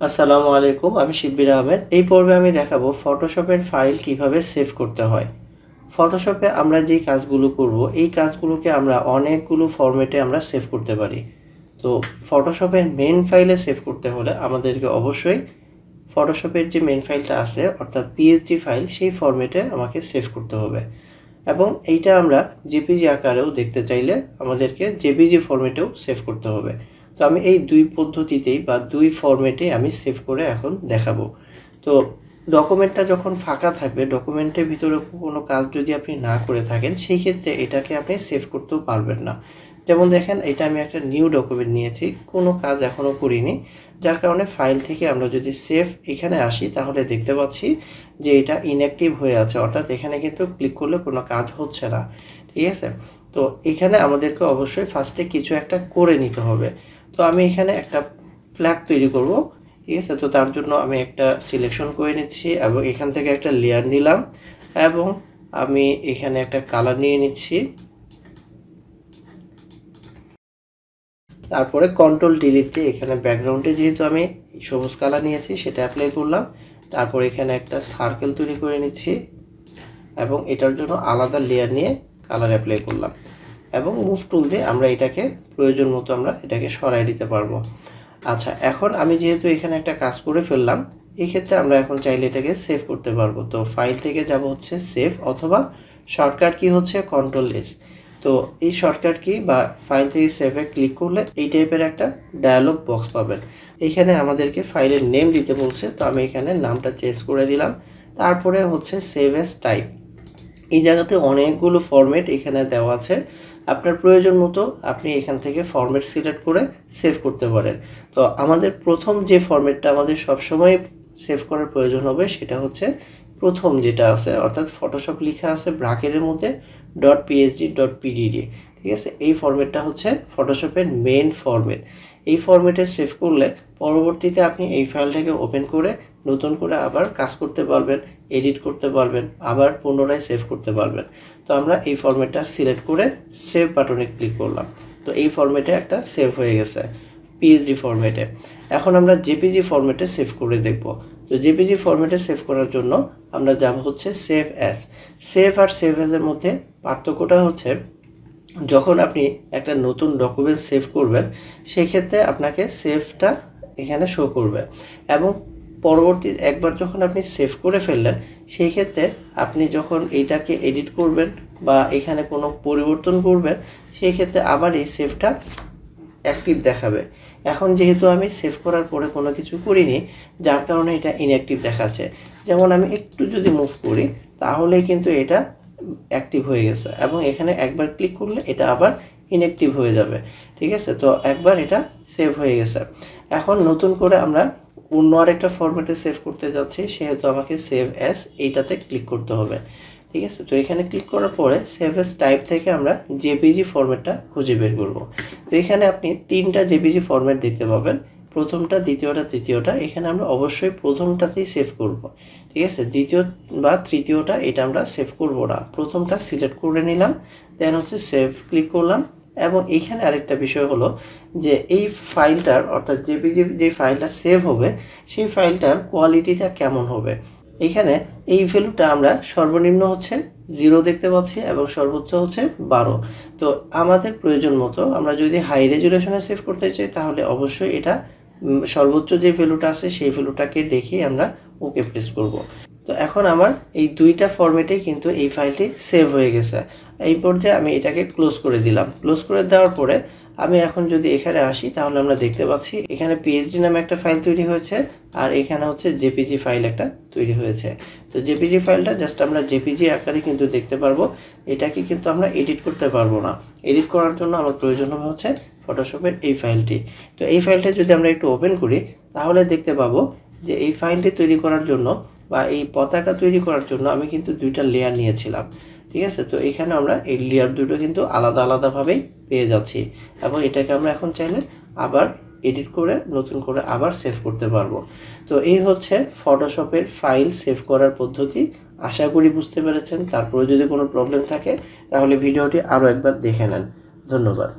আসসালামু আলাইকুম, আমি শিব্বির আহমেদ। এই পর্বে আমি দেখাবো ফটোশপের ফাইল কিভাবে সেভ করতে হয়। ফটোশপে আমরা যেই কাজগুলো করব, এই কাজগুলোকে আমরা অনেকগুলো ফরম্যাটে আমরা সেভ করতে পারি। তো ফটোশপের মেন ফাইলে সেভ করতে হলে আমাদেরকে অবশ্যই ফটোশপের যে মেন ফাইলটা আছে অর্থাৎ পিএসডি ফাইল, সেই ফরম্যাটে আমাকে সেভ করতে হবে। এবং এইটা আমরা জেপিজি আকারেও দেখতে চাইলে আমাদেরকে জেপিজি ফরম্যাটেও সেভ করতে হবে। তো আমি এই দুই পদ্ধতিতেই বা দুই ফরম্যাটে আমি সেভ করে এখন দেখাবো। তো ডকুমেন্টটা যখন ফাঁকা থাকবে, ডকুমেন্টের ভিতরে কোনো কাজ যদি আপনি না করে থাকেন, সেই ক্ষেত্রে এটাকে আপনি সেভ করতেও পারবেন না। যেমন দেখেন, এটা আমি একটা নিউ ডকুমেন্ট নিয়েছি, কোনো কাজ এখনও করিনি, যার কারণে ফাইল থেকে আমরা যদি সেভ এখানে আসি তাহলে দেখতে পাচ্ছি যে এটা ইনঅ্যাক্টিভ হয়ে আছে, অর্থাৎ এখানে কিন্তু ক্লিক করলে কোনো কাজ হচ্ছে না। ঠিক আছে, তো এখানে আমাদেরকে অবশ্যই ফার্স্টে কিছু একটা করে নিতে হবে। তো আমি এখানে একটা ফ্ল্যাগ তৈরি করব। ঠিক আছে, তো তার জন্য আমি একটা সিলেকশন করে নিচ্ছি এবং এখান থেকে একটা লেয়ার নিলাম এবং আমি এখানে একটা কালার নিয়ে নিচ্ছি। তারপরে কন্ট্রোল ডিলিট দিয়ে এখানে ব্যাকগ্রাউন্ডে যেহেতু আমি সবুজ কালার নিয়েছি সেটা অ্যাপ্লাই করলাম। তারপর এখানে একটা সার্কেল তৈরি করে নিচ্ছি এবং এটার জন্য আলাদা লেয়ার নিয়ে কালার অ্যাপ্লাই করলাম এবং মুভ টুল দিয়ে আমরা এটাকে প্রয়োজন মতো আমরা এটাকে সরাই দিতে পারবো। আচ্ছা, এখন আমি যেহেতু এখানে একটা কাজ করে ফেললাম, এই ক্ষেত্রে আমরা এখন চাইলে এটাকে সেভ করতে পারবো। তো ফাইল থেকে যাব হচ্ছে সেভ, অথবা শর্টকাট কি হচ্ছে কন্ট্রোল এস। তো এই শর্টকাট কি বা ফাইল থেকে সেভে ক্লিক করলে এই টাইপের একটা ডায়ালগ বক্স পাবেন। এখানে আমাদেরকে ফাইলের নেম দিতে বলছে, তো আমি এখানে নামটা চেঞ্জ করে দিলাম। তারপরে হচ্ছে সেভ এস টাইপ। এই জায়গাতে অনেকগুলো ফরম্যাট এখানে দেওয়া আছে, আপনার প্রয়োজন মতো আপনি এখান থেকে ফরম্যাট সিলেক্ট করে সেভ করতে পারেন। তো আমাদের প্রথম যে ফরম্যাটটা আমাদের সবসময় সেভ করার প্রয়োজন হবে সেটা হচ্ছে প্রথম যেটা আছে, অর্থাৎ ফটোশপ লেখা আছে ব্র্যাকেটের মধ্যে .psd.pdd। ঠিক আছে, এই ফরম্যাটটা হচ্ছে ফটোশপের মেন ফরম্যাট। এই ফরম্যাটে সেভ করলে পরবর্তীতে আপনি এই ফাইলটাকে ওপেন করে নতুন করে আবার কাজ করতে পারবেন, এডিট করতে পারবেন, আবার পুনরায় সেভ করতে পারবেন। তো আমরা এই ফরম্যাটটা সিলেক্ট করে সেভ বাটনে ক্লিক করলাম। তো এই ফরম্যাটে একটা সেভ হয়ে গেছে পিএসডি ফরম্যাটে। এখন আমরা জেপিজি ফরম্যাটে সেভ করে দেখব। তো জেপিজি ফরম্যাটে সেভ করার জন্য আমরা যাব হচ্ছে সেভ অ্যাজ। সেভ আর সেভ অ্যাজের মধ্যে পার্থক্যটা হচ্ছে, যখন আপনি একটা নতুন ডকুমেন্ট সেভ করবেন সেই ক্ষেত্রে আপনাকে সেভটা এখানে শো করবে, এবং পরবর্তী একবার যখন আপনি সেভ করে ফেললেন সেই ক্ষেত্রে আপনি যখন এইটাকে এডিট করবেন বা এখানে কোনো পরিবর্তন করবেন সেই ক্ষেত্রে আবার এই সেভটা অ্যাক্টিভ দেখাবে। এখন যেহেতু আমি সেভ করার পরে কোনো কিছু করিনি, যার কারণে এটা ইনঅ্যাক্টিভ দেখাচ্ছে। যেমন আমি একটু যদি মুভ করি তাহলে কিন্তু এটা অ্যাক্টিভ হয়ে গেছে, এবং এখানে একবার ক্লিক করলে এটা আবার ইনঅ্যাক্টিভ হয়ে যাবে। ঠিক আছে, তো একবার এটা সেভ হয়ে গেছে। এখন নতুন করে আমরা অন্য আরেকটা ফরম্যাটে সেভ করতে যাচ্ছি, সেহেতু আমাকে সেভ অ্যাজ এইটাতে ক্লিক করতে হবে। ঠিক আছে, তো এখানে ক্লিক করার পরে সেভ অ্যাজ টাইপ থেকে আমরা জেপিজি ফরম্যাটটা খুঁজে বের করব। তো এখানে আপনি তিনটা জেপিজি ফরম্যাট দেখতে পাবেন, প্রথমটা, দ্বিতীয়টা, তৃতীয়টা। এখানে আমরা অবশ্যই প্রথমটাতেই সেভ করব। ঠিক আছে, দ্বিতীয় বা তৃতীয়টা এটা আমরা সেভ করব না। প্রথমটা সিলেক্ট করে নিলাম, দেন হচ্ছে সেভ ক্লিক করলাম। এবং এইখানে আরেকটা বিষয় হলো যে এই ফাইলটার অর্থাৎ জেপিজি যে ফাইলটা সেভ হবে সেই ফাইলটার কোয়ালিটিটা কেমন হবে। এখানে এই ভ্যালুটা আমরা সর্বনিম্ন হচ্ছে 0 দেখতে পাচ্ছি এবং সর্বোচ্চ হচ্ছে 12। তো আমাদের প্রয়োজন মতো আমরা যদি হাই রেজুলেশনে সেভ করতে চাই তাহলে অবশ্যই এটা সর্বোচ্চ যে ভ্যালুটা আছে সেই ভ্যালুটাকে দেখে আমরা ওকে প্রেস করব। তো এখন আমার এই দুইটা ফরম্যাটেই কিন্তু এই ফাইলটি সেভ হয়ে গেছে। এই পর্যায়ে আমি এটাকে ক্লোজ করে দিলাম। ক্লোজ করে দেওয়ার পরে আমি এখন যদি এখানে আসি তাহলে আমরা দেখতে পাচ্ছি এখানে পিএইচডি নামে একটা ফাইল তৈরি হয়েছে আর এখানে হচ্ছে জেপিজি ফাইল একটা তৈরি হয়েছে। তো জেপিজি ফাইলটা জাস্ট আমরা জেপিজি আকারে কিন্তু দেখতে পারবো, এটাকে কিন্তু আমরা এডিট করতে পারবো না। এডিট করার জন্য আমার প্রয়োজন হবে হচ্ছে ফটোশপের এই ফাইলটি। তো এই ফাইলটা যদি আমরা একটু ওপেন করি তাহলে দেখতে পাবো যে এই ফাইলটি তৈরি করার জন্য বা এই পতাকা তৈরি করার জন্য আমি কিন্তু দুইটা লেয়ার নিয়েছিলাম। ঠিক আছে, তো এখানে আমরা এই লেয়ার দুটো কিন্তু আলাদা আলাদাভাবেই পেয়ে যাচ্ছি, এবং এটাকে আমরা এখন চাইলে আবার এডিট করে নতুন করে আবার সেভ করতে পারবো। তো এই হচ্ছে ফটোশপের ফাইল সেভ করার পদ্ধতি। আশা করি বুঝতে পেরেছেন। তারপরে যদি কোনো প্রবলেম থাকে তাহলে ভিডিওটি আরও একবার দেখে নেন। ধন্যবাদ।